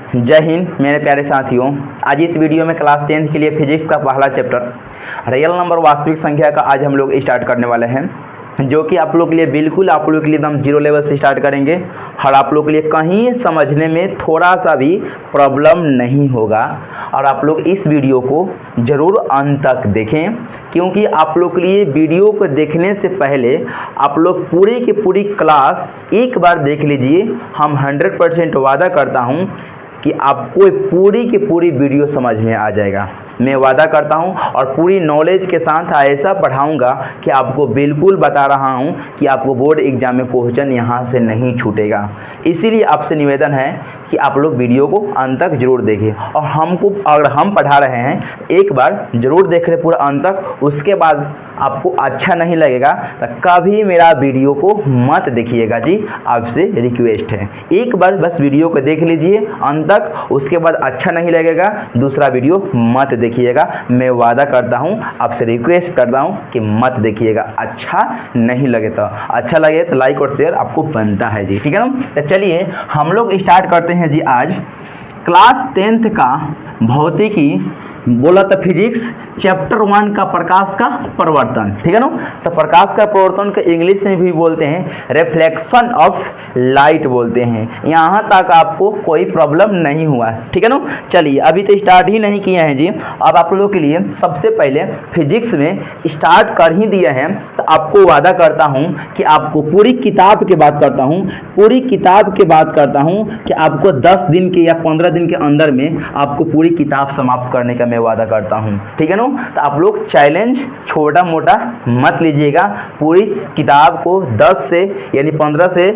जय हिंद मेरे प्यारे साथियों। आज इस वीडियो में क्लास 10th के लिए फिजिक्स का पहला चैप्टर रियल नंबर वास्तविक संख्या का आज हम लोग स्टार्ट करने वाले हैं, जो कि आप लोग के लिए बिल्कुल आप लोग के लिए एकदम जीरो लेवल से स्टार्ट करेंगे और आप लोग के लिए कहीं समझने में थोड़ा सा भी प्रॉब्लम नहीं होगा। और आप लोग इस वीडियो को ज़रूर अंत तक देखें, क्योंकि आप लोग के लिए वीडियो को देखने से पहले आप लोग पूरी की पूरी क्लास एक बार देख लीजिए। हम 100% वादा करता हूं कि आपको पूरी की पूरी वीडियो समझ में आ जाएगा। मैं वादा करता हूं और पूरी नॉलेज के साथ ऐसा पढ़ाऊंगा कि आपको बिल्कुल बता रहा हूं कि आपको बोर्ड एग्जाम में क्वेश्चन यहां से नहीं छूटेगा। इसीलिए आपसे निवेदन है कि आप लोग वीडियो को अंत तक जरूर देखें, और हमको अगर हम पढ़ा रहे हैं एक बार जरूर देख लें पूरा अंत तक। उसके बाद आपको अच्छा नहीं लगेगा तो कभी मेरा वीडियो को मत देखिएगा जी, आपसे रिक्वेस्ट है। एक बार बस वीडियो को देख लीजिए अंत तक, उसके बाद अच्छा नहीं लगेगा दूसरा वीडियो मत देखिएगा। मैं वादा करता हूं, आपसे रिक्वेस्ट करता हूं कि मत देखिएगा। अच्छा नहीं लगे तो, अच्छा लगे तो लाइक और शेयर आपको बनता है जी, ठीक है ना। तो चलिए हम लोग स्टार्ट करते हैं जी। आज क्लास 10th का भौतिकी बोला तो फिजिक्स चैप्टर 1 का प्रकाश का प्रवर्तन, ठीक है ना। तो प्रकाश का प्रवर्तन का इंग्लिश में भी बोलते हैं रिफ्लेक्शन ऑफ लाइट बोलते हैं। यहाँ तक आपको कोई प्रॉब्लम नहीं हुआ, ठीक है ना। चलिए अभी तो स्टार्ट ही नहीं किए हैं जी। अब आप लोगों के लिए सबसे पहले फिजिक्स में स्टार्ट कर ही दिए हैं, तो आपको वादा करता हूँ कि आपको पूरी किताब की बात करता हूँ, पूरी किताब की बात करता हूँ कि आपको 10 दिन के या 15 दिन के अंदर में आपको पूरी किताब समाप्त करने का मैं वादा करता हूं, ठीक है ना। तो आप लोग चैलेंज छोटा मोटा मत लीजिएगा, पूरी किताब को 10 से यानी 15 से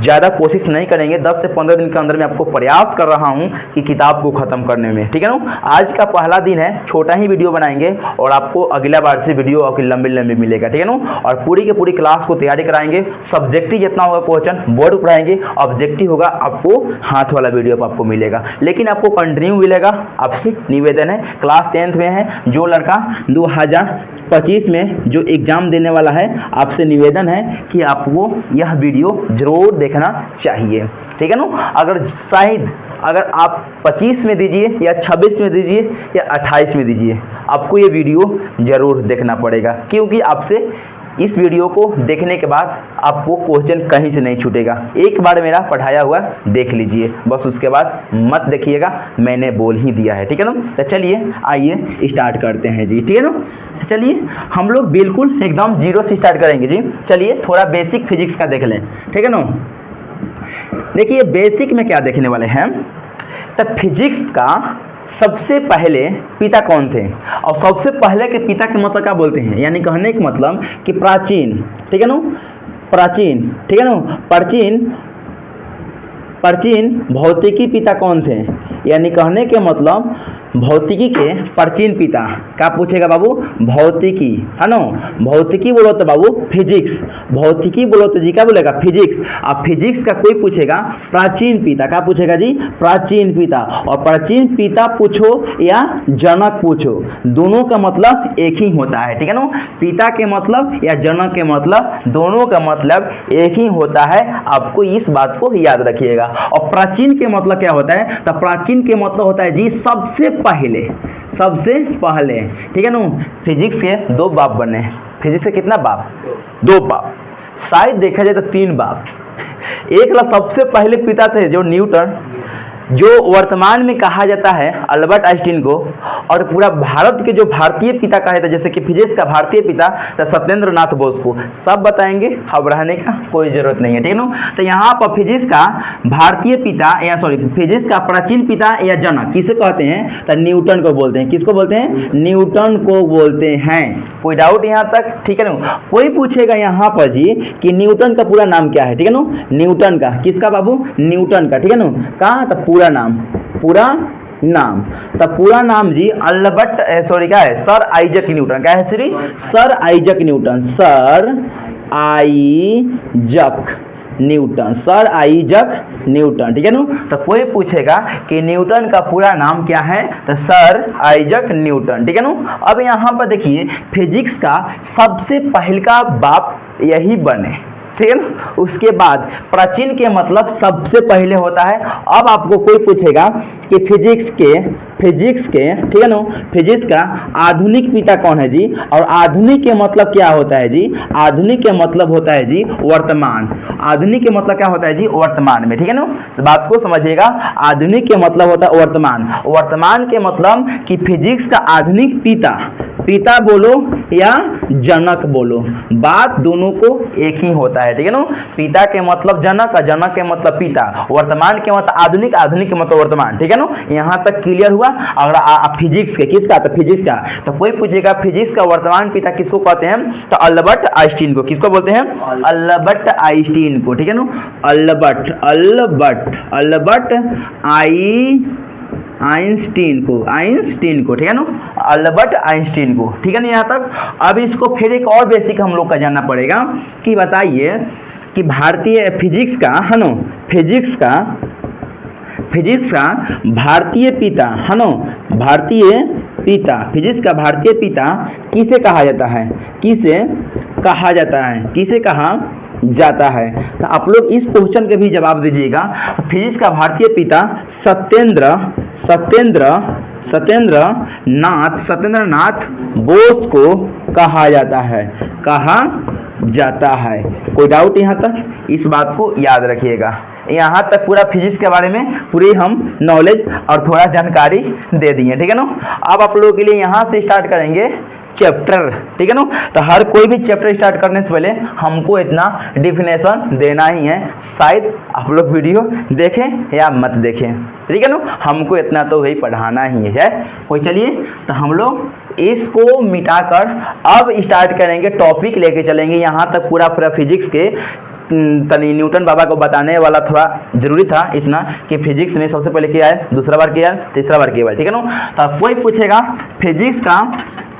ज़्यादा कोशिश नहीं करेंगे। 10 से 15 दिन के अंदर मैं आपको प्रयास कर रहा हूं कि किताब को ख़त्म करने में, ठीक है ना। आज का पहला दिन है, छोटा ही वीडियो बनाएंगे और आपको अगला बार से वीडियो आपकी लंबी लंबी मिलेगा, ठीक है ना। और पूरी की पूरी क्लास को तैयारी कराएंगे। सब्जेक्टिव जितना होगा क्वेश्चन बोर्ड पढ़ाएंगे, ऑब्जेक्टिव होगा आपको हाथ वाला वीडियो आपको मिलेगा, लेकिन आपको कंटिन्यू मिलेगा। आपसे निवेदन है, क्लास 10th में है जो लड़का 2025 में जो एग्ज़ाम देने वाला है, आपसे निवेदन है कि आपको यह वीडियो जरूर देखना चाहिए, ठीक है ना। अगर शायद अगर आप 25 में दीजिए या 26 में दीजिए या 28 में दीजिए, आपको ये वीडियो ज़रूर देखना पड़ेगा, क्योंकि आपसे इस वीडियो को देखने के बाद आपको क्वेश्चन कहीं से नहीं छूटेगा। एक बार मेरा पढ़ाया हुआ देख लीजिए, बस उसके बाद मत देखिएगा, मैंने बोल ही दिया है, ठीक है ना। तो चलिए आइए स्टार्ट करते हैं जी, ठीक है ना। चलिए हम लोग बिल्कुल एकदम जीरो से स्टार्ट करेंगे जी। चलिए थोड़ा बेसिक फिजिक्स का देख लें, ठीक है ना। देखिए बेसिक में क्या देखने वाले हैं, तो फिजिक्स का सबसे पहले पिता कौन थे, और सबसे पहले के पिता के मतलब क्या बोलते हैं, यानी कहने का मतलब कि प्राचीन, ठीक है ना, प्राचीन, ठीक है ना, प्राचीन भौतिकी पिता कौन थे, यानी कहने के मतलब भौतिकी के प्राचीन पिता। क्या पूछेगा बाबू, भौतिकी, है ना। भौतिकी बोलो तो बाबू फिजिक्स, भौतिकी बोलो तो जी क्या बोलेगा, फिजिक्स। अब फिजिक्स का कोई पूछेगा प्राचीन पिता, क्या पूछेगा जी, प्राचीन पिता। और प्राचीन पिता पूछो या जनक पूछो, दोनों का मतलब एक ही होता है, ठीक है ना। पिता के मतलब या जनक के मतलब दोनों का मतलब एक ही होता है, आपको इस बात को याद रखिएगा। और प्राचीन के मतलब क्या होता है, तो प्राचीन के मतलब होता है जी सबसे पहले, सबसे पहले, ठीक है ना। फिजिक्स के 2 बाप बने, फिजिक्स के कितना बाप, 2 बाप, शायद देखा जाए तो 3 बाप। एक सबसे पहले पिता थे जो न्यूटन, जो वर्तमान में कहा जाता है अल्बर्ट आइंस्टीन को, और पूरा भारत के जो भारतीय पिता कहे थे, जैसे कि फिजिक्स का भारतीय पिता तो सत्येंद्र नाथ बोस को, सब बताएंगे, अब रहने का कोई ज़रूरत नहीं है, ठीक है ना। तो यहाँ पर फिजिक्स का भारतीय पिता या फिजिक्स का प्राचीन पिता या जनक किसे कहते हैं, तो न्यूटन को बोलते हैं। किसको बोलते हैं, न्यूटन को बोलते हैं। कोई डाउट यहाँ तक, ठीक है ना। कोई पूछेगा यहाँ पर जी कि न्यूटन का पूरा नाम क्या है, ठीक है ना। न्यूटन का, किसका बाबू, न्यूटन का, ठीक है ना। कहाँ, तो पूरा नाम, पूरा नाम, तो पूरा नाम जी अल्बर्ट क्या है, सर आइजक न्यूटन। क्या है Shri, sir Isaac Newton, sir Isaac Newton, sir Isaac Newton, ठीक है ना। तो कोई पूछेगा कि न्यूटन का पूरा नाम क्या है, तो सर आइजक न्यूटन, ठीक है ना। अब यहाँ पर देखिए फिजिक्स का सबसे पहले का बाप यही बने, ठीक है ना। उसके बाद प्राचीन के मतलब सबसे पहले होता है। अब आपको कोई पूछेगा कि फिजिक्स के ठीक है ना, फिजिक्स का आधुनिक पिता कौन है जी, और आधुनिक के मतलब क्या होता है जी, आधुनिक के मतलब होता है जी वर्तमान। आधुनिक के मतलब क्या होता है जी, वर्तमान में, ठीक है ना, बात को समझिएगा। आधुनिक के मतलब होता है वर्तमान। वर्तमान के मतलब कि फिजिक्स का आधुनिक पिता बोलो या जनक बोलो, बात दोनों को एक ही होता है, ठीक है ना। पिता के मतलब जनक और जनक के मतलब पिता, वर्तमान के मतलब आधुनिक, आधुनिक के मतलब वर्तमान, ठीक है ना। यहाँ तक क्लियर हुआ। अगर फिजिक्स के किसका, तो फिजिक्स का, तो कोई पूछेगा फिजिक्स का वर्तमान पिता किसको कहते हैं, तो अल्बर्ट आइंस्टीन को। किसको बोलते हैं, अल्बर्ट आइंस्टीन को, ठीक है ना। अल्बर्ट आइंस्टीन को, ठीक है ना, अल्बर्ट आइंस्टीन को, ठीक है ना यहाँ तक। अब इसको फिर एक और बेसिक हम लोग का जानना पड़ेगा कि बताइए कि भारतीय फिजिक्स का है ना, फिजिक्स का भारतीय पिता है ना, फिजिक्स का भारतीय पिता किसे कहा जाता है, किसे कहा जाता है। तो आप लोग इस क्वेश्चन के भी जवाब दीजिएगा। फिजिक्स का भारतीय पिता सत्येंद्रनाथ बोस को कहा जाता है। कोई डाउट यहाँ तक, इस बात को याद रखिएगा। यहाँ तक पूरा फिजिक्स के बारे में पूरी हम नॉलेज और थोड़ा जानकारी दे दिए, ठीक है ना। अब आप लोगों के लिए यहाँ से स्टार्ट करेंगे चैप्टर, ठीक है ना। तो हर कोई भी चैप्टर स्टार्ट करने से पहले हमको इतना डिफिनेशन देना ही है, शायद आप लोग वीडियो देखें या मत देखें, ठीक है ना। हमको इतना तो वही पढ़ाना ही है। कोई चलिए, तो हम लोग इसको मिटाकर अब स्टार्ट करेंगे, टॉपिक लेके चलेंगे। यहाँ तक पूरा फिजिक्स के तनी न्यूटन बाबा को बताने वाला थोड़ा जरूरी था इतना कि फिजिक्स में सबसे पहले किया है, दूसरा बार किया है, तीसरा बार किया है, ठीक है ना। तो कोई पूछेगा फिजिक्स का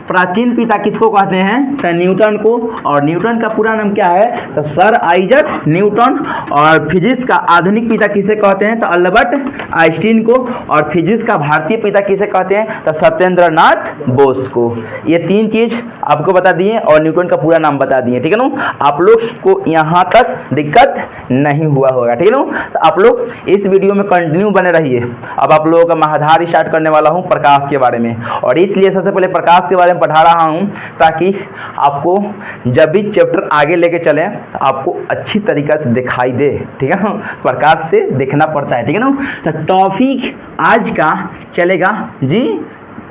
प्राचीन पिता किसको कहते हैं, तो न्यूटन को। और न्यूटन का पूरा नाम क्या है, तो सर आइजक न्यूटन। और फिजिक्स का आधुनिक पिता किसे कहते हैं, तो अल्बर्ट आइंस्टीन को। और फिजिक्स का भारतीय पिता किसे कहते हैं, तो सत्येंद्रनाथ बोस को। ये तीन चीज आपको बता दिए और न्यूटन का पूरा नाम बता दिए, ठीक है ना। आप लोग को यहाँ तक दिक्कत नहीं हुआ होगा, ठीक है ना। तो आप लोग इस वीडियो में कंटिन्यू बने रहिए। अब आप लोगों का महाधार स्टार्ट करने वाला हूँ प्रकाश के बारे में, और इसलिए सबसे पहले प्रकाश के बारे में पढ़ा रहा हूं ताकि आपको जब भी चैप्टर आगे लेके चले तो आपको अच्छी तरीके से दिखाई दे, ठीक है ना। प्रकाश से देखना पड़ता है, ठीक है ना। तो टॉपिक आज का चलेगा जी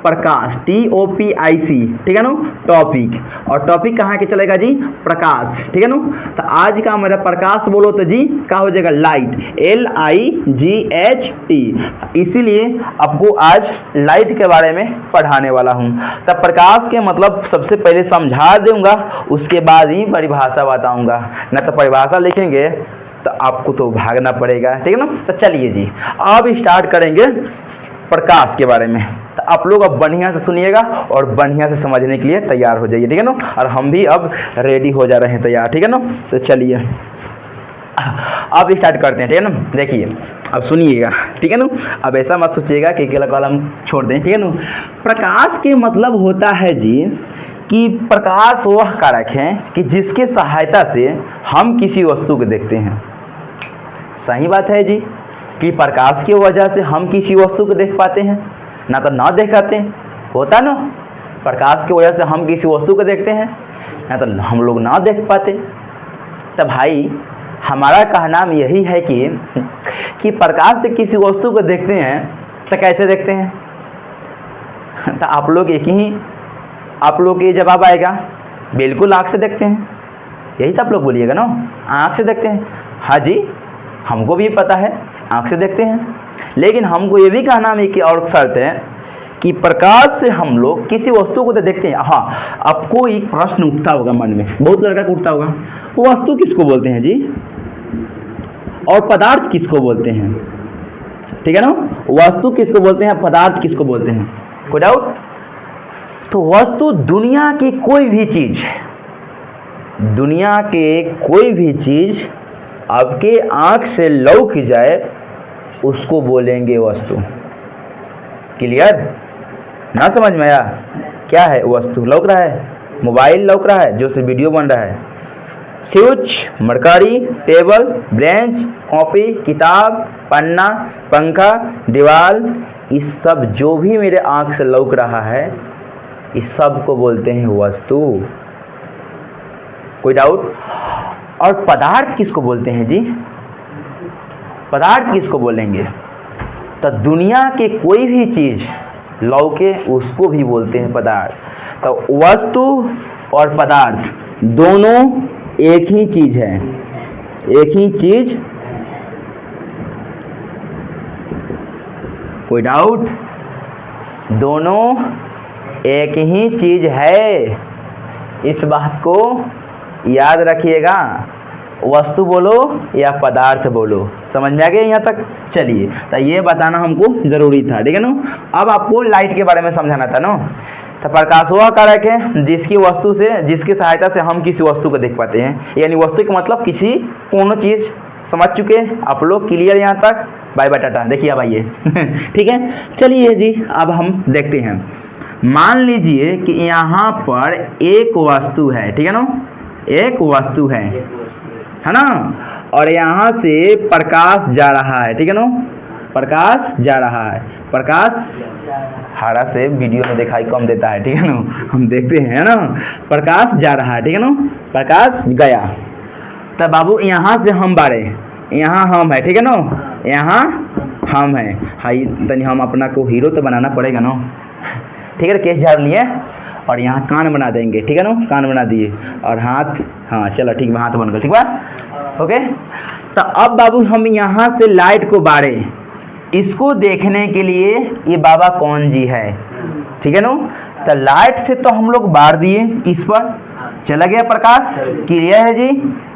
प्रकाश, TOPIC, ठीक है ना, टॉपिक। और टॉपिक कहाँ के चलेगा जी, प्रकाश, ठीक है ना। तो आज का मेरा प्रकाश बोलो तो जी क्या हो जाएगा, लाइट, LIGHT। इसीलिए आपको आज लाइट के बारे में पढ़ाने वाला हूँ। तब प्रकाश के मतलब सबसे पहले समझा दूंगा, उसके बाद ही परिभाषा बताऊंगा, ना तो परिभाषा लिखेंगे तो आपको तो भागना पड़ेगा, ठीक है ना। तो चलिए जी अब स्टार्ट करेंगे प्रकाश के बारे में। तो आप लोग अब बढ़िया से सुनिएगा और बढ़िया से समझने के लिए तैयार हो जाइए, ठीक है ना। और हम भी अब रेडी हो जा रहे हैं तैयार, ठीक है ना। तो चलिए अब स्टार्ट करते हैं, ठीक है ना। देखिए अब सुनिएगा, ठीक है ना। अब ऐसा मत सोचिएगा कि अकेला कॉलम छोड़ दें, ठीक है ना। प्रकाश के मतलब होता है जी कि प्रकाश वह कारक है कि जिसके सहायता से हम किसी वस्तु को देखते हैं। सही बात है जी कि प्रकाश की वजह से हम किसी वस्तु को देख पाते हैं, ना तो ना देख पाते हैं, होता ना। प्रकाश की वजह से हम किसी वस्तु को देखते हैं, ना तो हम लोग ना देख पाते। तो भाई हमारा कहना यही है कि प्रकाश से किसी वस्तु को देखते हैं तो कैसे देखते हैं। तो आप लोग ये जवाब आएगा, बिल्कुल आँख से देखते हैं। यही तो आप लोग बोलिएगा ना, आँख से देखते हैं। हाँ जी, हमको भी पता है आँख से देखते हैं, लेकिन हमको ये भी कहना है कि और शर्त है कि प्रकाश से हम लोग किसी वस्तु को तो देखते हैं। हाँ, आपको एक प्रश्न उठता होगा मन में, बहुत लड़का को उठता होगा, वस्तु किसको बोलते हैं जी, और पदार्थ किसको बोलते हैं, ठीक है ना। वस्तु किसको बोलते हैं, पदार्थ किसको बोलते हैं, कोई डाउट। तो वस्तु दुनिया की कोई भी चीज आपके आँख से लौक जाए उसको बोलेंगे वस्तु। क्लियर, ना समझ में आया क्या है वस्तु। लौक रहा है, मोबाइल लौक रहा है जो से वीडियो बन रहा है, switch, mercury, table, bench, copy, किताब, पन्ना, पंखा, दीवार, इस सब जो भी मेरे आँख से लौक रहा है इस सब को बोलते हैं वस्तु। कोई डाउट? और पदार्थ किसको बोलते हैं जी? पदार्थ किसको बोलेंगे? तो दुनिया के कोई भी चीज़ लौके उसको भी बोलते हैं पदार्थ। तो वस्तु और पदार्थ दोनों एक ही चीज़ है, एक ही चीज़। कोई डाउट? दोनों एक ही चीज़ है, इस बात को याद रखिएगा। वस्तु बोलो या पदार्थ बोलो, समझ में आ गया यहाँ तक? चलिए, तो ये बताना हमको ज़रूरी था, ठीक है ना। अब आपको लाइट के बारे में समझाना था ना। तो प्रकाश वह कारक है जिसकी वस्तु से, जिसकी सहायता से हम किसी वस्तु को देख पाते हैं, यानी वस्तु का मतलब किसी कोनो चीज़। समझ चुके आप लोग? क्लियर यहाँ तक? Bye bye tata. देखिए अब आइए ठीक है, चलिए जी अब हम देखते हैं। मान लीजिए कि यहाँ पर एक वस्तु है, ठीक है ना, एक वस्तु है ना, और यहाँ से प्रकाश जा रहा है, ठीक है ना, प्रकाश जा रहा है। प्रकाश हरा से वीडियो में दिखाई कम देता है, ठीक है ना, हम देखते हैं ना। प्रकाश जा रहा है, ठीक है ना, प्रकाश गया। तब बाबू यहाँ से हम बारे, यहाँ हम है, ठीक है ना, यहाँ हम है। हाई तनी हम अपना को हीरो तो बनाना पड़ेगा ना, ठीक है। केस झाड़ लिए और यहाँ कान बना देंगे, ठीक है ना, कान बना दिए और हाथ, हाँ चलो ठीक है, हाथ बन गया, ठीक बा, ओके। तो अब बाबू हम यहाँ से लाइट को बारे, इसको देखने के लिए ये बाबा कौन जी है, ठीक है ना। तो लाइट से तो हम लोग बार दिए, इस पर चला गया प्रकाश। क्लियर है जी?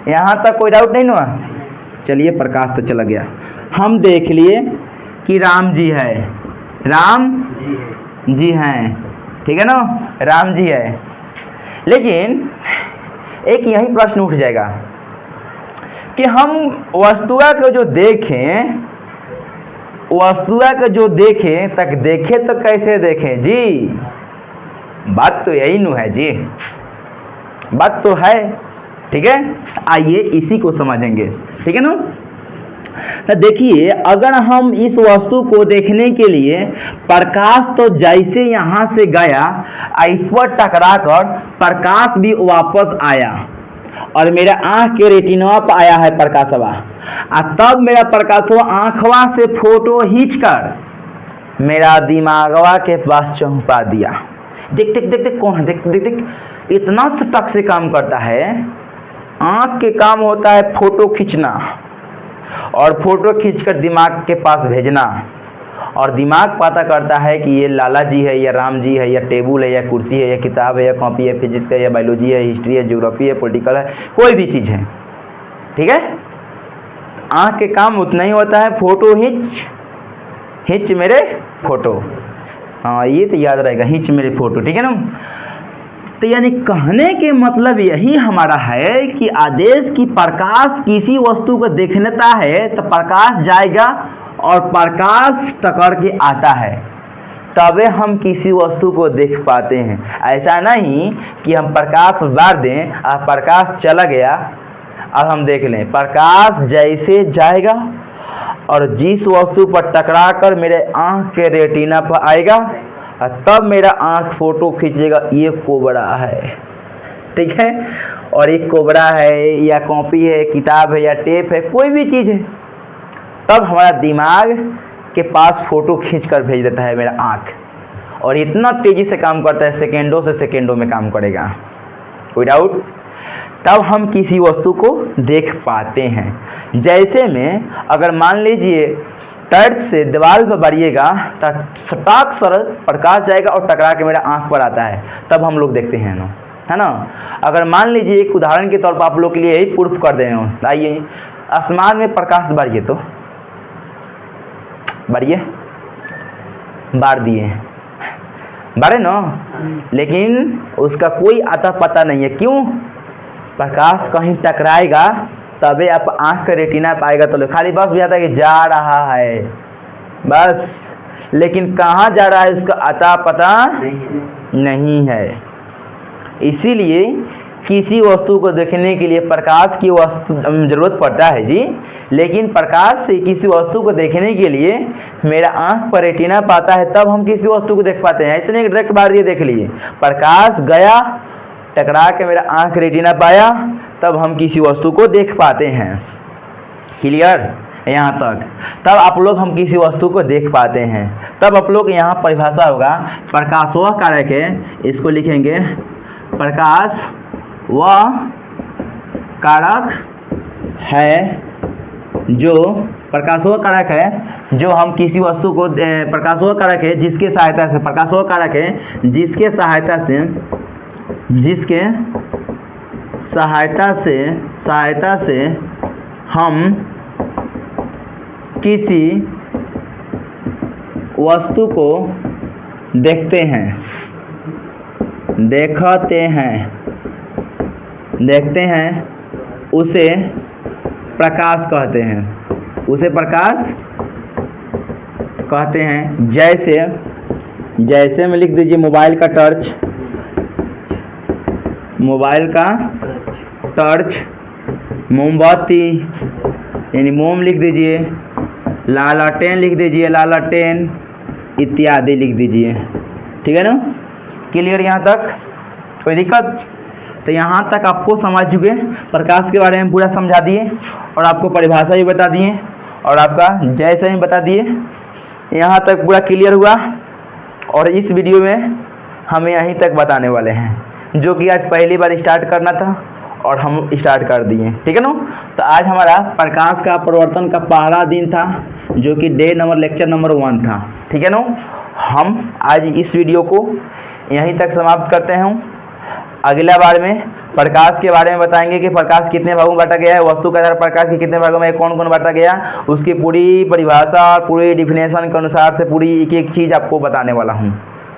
यहाँ तक कोई डाउट नहीं हुआ? चलिए, प्रकाश तो चला गया। हम देख लिए कि राम जी है, राम जी हैं, ठीक है ना, राम जी है। लेकिन एक यही प्रश्न उठ जाएगा कि हम वस्तुआ को जो देखें, वस्तुआ को जो देखें तक देखे तो कैसे देखें जी? बात तो यही नु है जी, बात तो है, ठीक है। आइए इसी को समझेंगे, ठीक है ना। तो देखिए, अगर हम इस वस्तु को देखने के लिए प्रकाश तो जैसे यहाँ से गया, इस पर टकरा कर प्रकाश भी वापस आया और मेरा आँख के रेटिनवा पर आया है प्रकाशवा, और तब मेरा प्रकाशवा आँखवा से फोटो खींच कर मेरा दिमागवा के पास पहुँचा दिया। देख देख देख देख कौन है, देख देख देख, इतना सटक से काम करता है। आँख के काम होता है फोटो खींचना, और फोटो खींचकर दिमाग के पास भेजना, और दिमाग पता करता है कि ये लाला जी है या राम जी है या टेबल है या कुर्सी है या किताब है या कॉपी है, फिजिक्स है या बायोलॉजी है, हिस्ट्री है, ज्योग्राफी है, पॉलिटिकल है, कोई भी चीज़ है, ठीक है। आँख के काम उतना ही होता है, फोटो खींच मेरे फोटो, हाँ ये तो याद रहेगा, खींच मेरे फोटो, ठीक है ना। तो यानी कहने के मतलब यही हमारा है कि आदेश की प्रकाश किसी वस्तु को देखता है तो प्रकाश जाएगा और प्रकाश टकर के आता है, तबे हम किसी वस्तु को देख पाते हैं। ऐसा नहीं कि हम प्रकाश बार दें और प्रकाश चला गया और हम देख लें। प्रकाश जैसे जाएगा और जिस वस्तु पर टकरा कर मेरे आँख के रेटिना पर आएगा, तब मेरा आँख फोटो खींचेगा, ये कोबरा है, ठीक है। और एक कोबरा है या कॉपी है, किताब है या टेप है, कोई भी चीज़ है, तब हमारा दिमाग के पास फोटो खींच कर भेज देता है मेरा आँख, और इतना तेज़ी से काम करता है, सेकेंडों से सेकेंडों में काम करेगा। कोई डाउट? तब हम किसी वस्तु को देख पाते हैं। जैसे में अगर मान लीजिए टर्च से दीवार पर मारिएगा तो सटाक सरल प्रकाश जाएगा और टकरा के मेरा आँख पर आता है, तब हम लोग देखते हैं ना, है ना। अगर मान लीजिए एक उदाहरण के तौर पर आप लोग के लिए यही प्रूफ कर दे रहे हो, आइए आसमान में प्रकाश बारिए, तो बारिए, बार दिए, बारे ना, लेकिन उसका कोई आता पता नहीं है। क्यों? प्रकाश कहीं टकराएगा तबे आप आँख का रेटिना पाएगा, तो खाली बस भी आता है कि जा रहा है बस, लेकिन कहाँ जा रहा है उसका आता पता नहीं है। इसीलिए किसी वस्तु को देखने के लिए प्रकाश की ज़रूरत पड़ता है जी, लेकिन प्रकाश से किसी वस्तु को देखने के लिए मेरा आँख पर रेटिना पाता है, तब हम किसी वस्तु को देख पाते हैं। ऐसे नहीं डायरेक्ट बार ये देख लिए, प्रकाश गया टकरा के मेरा आँख रेटिना पाया, तब हम किसी वस्तु को देख पाते हैं। क्लियर यहाँ तक? तब आप लोग हम किसी वस्तु को देख पाते हैं। तब आप लोग यहाँ परिभाषा होगा, प्रकाश वह कारक है, इसको लिखेंगे प्रकाश वह कारक है जो प्रकाश वह कारक है जो हम किसी वस्तु को प्रकाश वह कारक है जिसके सहायता से प्रकाश वह कारक है जिसके सहायता से हम किसी वस्तु को देखते हैं, उसे प्रकाश कहते हैं। जैसे में लिख दीजिए मोबाइल का टर्च, मोमबत्ती यानी मोम लिख दीजिए, लालटेन लिख दीजिए, लालटेन इत्यादि लिख दीजिए। ठीक है ना? क्लियर यहाँ तक? कोई दिक्कत? तो यहाँ तक आपको समझ चुके, प्रकाश के बारे में पूरा समझा दिए और आपको परिभाषा भी बता दिए और आपका जैसे ही बता दिए। यहाँ तक पूरा क्लियर हुआ और इस वीडियो में हम यहीं तक बताने वाले हैं, जो कि आज पहली बार स्टार्ट करना था और हम स्टार्ट कर दिए। ठीक है ना? तो आज हमारा प्रकाश का प्रवर्तन का पहला दिन था, जो कि लेक्चर नंबर 1 था। ठीक है ना? हम आज इस वीडियो को यहीं तक समाप्त करते हैं। अगला बार में प्रकाश के बारे में बताएंगे कि प्रकाश कितने भागों में बांटा गया है, वस्तु के आधार प्रकाश के कितने भागों में कौन कौन बांटा गया, उसकी पूरी परिभाषा और पूरी डिफिनेशन के अनुसार से पूरी एक एक चीज़ आपको बताने वाला हूँ।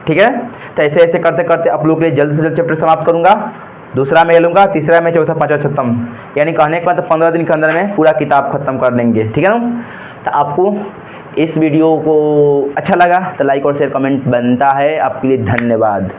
ठीक है? तो ऐसे ऐसे करते करते आप लोग के लिए जल्द से जल्द चैप्टर समाप्त करूँगा। दूसरा मैं लूँगा, तीसरा मैं, चौथा, पाँचवा, छठम, यानी कहने के बाद 15 दिन के अंदर में पूरा किताब खत्म कर लेंगे। ठीक है ना? तो आपको इस वीडियो को अच्छा लगा तो लाइक और शेयर कमेंट बनता है। आपके लिए धन्यवाद।